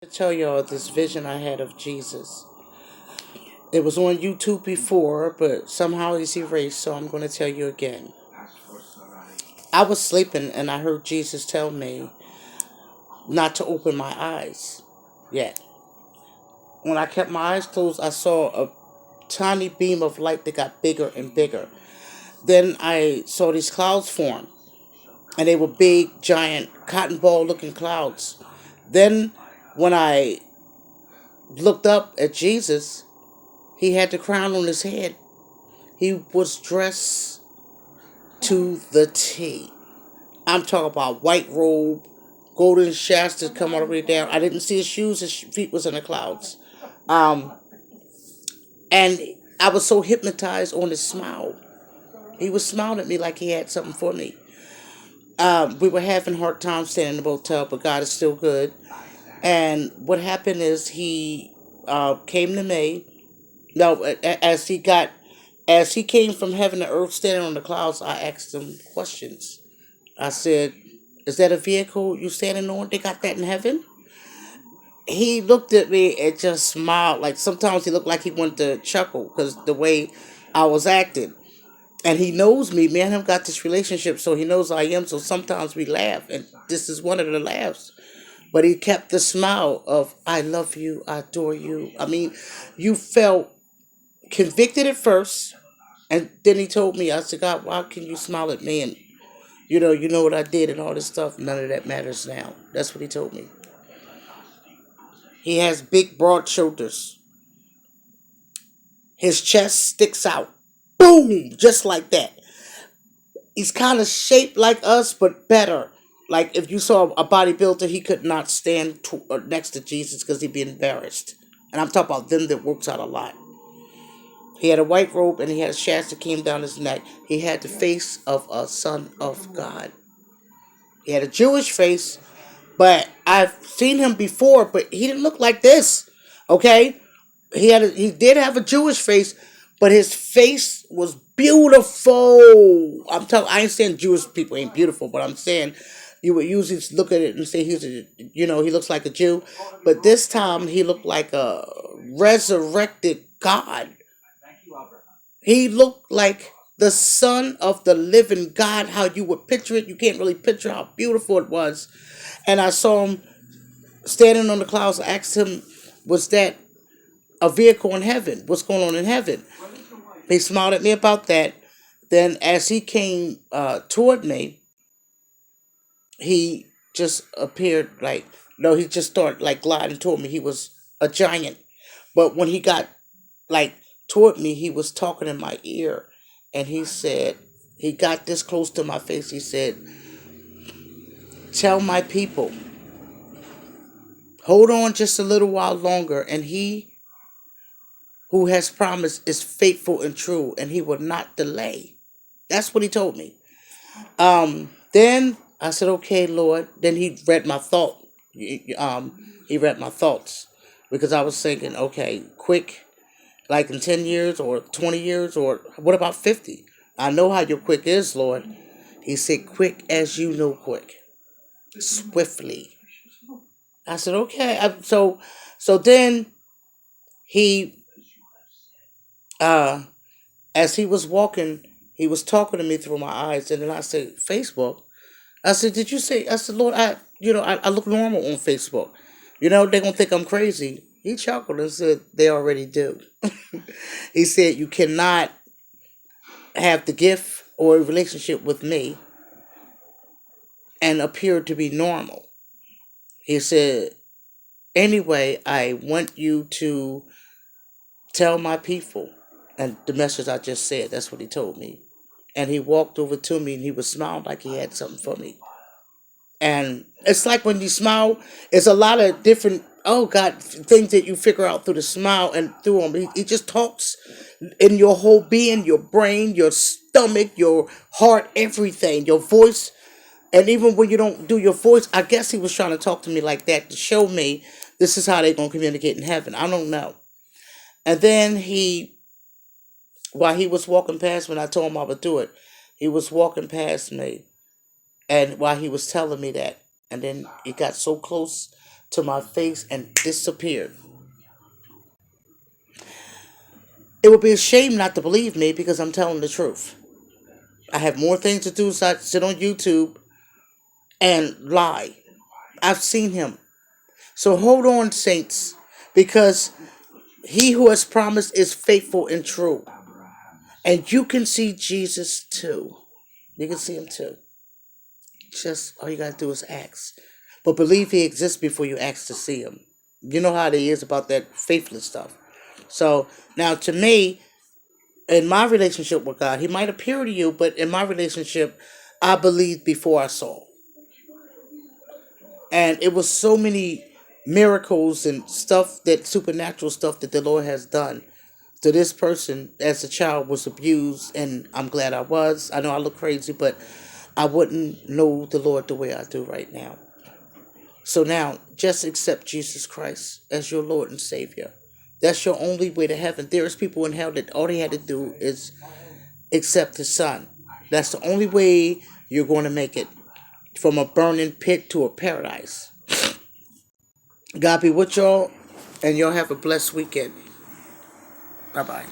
To tell y'all this vision I had of Jesus. It was on YouTube before, but somehow it's erased, so I'm going to tell you again. I was sleeping and I heard Jesus tell me not to open my eyes yet. When I kept my eyes closed, I saw a tiny beam of light that got bigger and bigger. Then I saw these clouds form, and they were big, giant, cotton ball looking clouds. Then, when I looked up at Jesus, he had the crown on his head. He was dressed to the T. I'm talking about white robe, golden shafts come all the way down. I didn't see his shoes. His feet was in the clouds. Um, and I was so hypnotized on his smile. He was smiling at me like he had something for me. We were having hard times staying in the motel, but God is still good. And what happened is he came to me. No, as he came from heaven to earth, standing on the clouds, I asked him questions. I said, "Is that a vehicle you standing on? They got that in heaven?" He looked at me and just smiled. Like sometimes he looked like he wanted to chuckle because the way I was acting. And he knows me. Me and him got this relationship, so he knows I am. So sometimes we laugh, and this is one of the laughs. But he kept the smile of "I love you, I adore you." I mean, you felt convicted at first, and then he told me, I said, "God, why can you smile at me? And you know what I did and all this stuff. None of that matters now." That's what he told me. He has big, broad shoulders. His chest sticks out. Boom! Just like that. He's kind of shaped like us, but better. Like if you saw a bodybuilder, he could not stand next to Jesus because he'd be embarrassed. And I'm talking about them that works out a lot. He had a white robe and he had a shaft that came down his neck. He had the face of a son of God. He had a Jewish face, but I've seen him before, but he didn't look like this. Okay, he did have a Jewish face, but his face was beautiful. I ain't saying Jewish people ain't beautiful, but I'm saying you would usually look at it and say he looks like a Jew, but this time he looked like a resurrected God. He looked like the son of the living God. How you would picture it, you can't really picture how beautiful it was. And I saw him standing on the clouds. I asked him, "Was that a vehicle in heaven? What's going on in heaven?" He smiled at me about that. Then, as he came toward me, he just appeared like no, he just started like gliding toward me. He was a giant, but when he got like toward me, he was talking in my ear, and he said he got this close to my face. He said, "Tell my people, hold on just a little while longer, and he who has promised is faithful and true, and he will not delay." That's what he told me. Then I said, "Okay, Lord." Then he read my thought. He read my thoughts because I was thinking, okay, quick, like in 10 years or 20 years, or what about 50? I know how your quick is, Lord. He said, "Quick as you know quick, swiftly." I said, "Okay." So then he uh as he was walking, he was talking to me through my eyes, and then I said, "Facebook." I said, "Did you say?" I said, "Lord, I look normal on Facebook. They're gonna think I'm crazy." He chuckled and said, "They already do." He said, "You cannot have the gift or a relationship with me and appear to be normal." He said, "Anyway, I want you to tell my people," and the message I just said. That's what he told me. And he walked over to me and he was smiling like he had something for me. And it's like when you smile, it's a lot of different, oh God, things that you figure out through the smile and through him. He just talks in your whole being, your brain, your stomach, your heart, everything, your voice. And even when you don't do your voice, I guess he was trying to talk to me like that to show me this is how they're going to communicate in heaven. I don't know. And then while he was walking past me, and I told him I would do it, he was walking past me, and while he was telling me that, and then he got so close to my face and disappeared. It would be a shame not to believe me because I'm telling the truth. I have more things to do besides sit on YouTube and lie. I've seen him. So hold on, saints, because he who has promised is faithful and true. And you can see Jesus too. You can see him too. Just all you gotta do is ask. But believe he exists before you ask to see him. You know how it is about that faithless stuff. So now to me, in my relationship with God, he might appear to you, but in my relationship, I believed before I saw. And it was so many miracles and stuff, that supernatural stuff that the Lord has done to this person. As a child was abused, and I'm glad I was. I know I look crazy, but I wouldn't know the Lord the way I do right now. So now just accept Jesus Christ as your Lord and Savior. That's your only way to heaven. There's people in hell that all they had to do is accept his son. That's the only way you're going to make it from a burning pit to a paradise. God be with y'all, and y'all have a blessed weekend. Bye bye.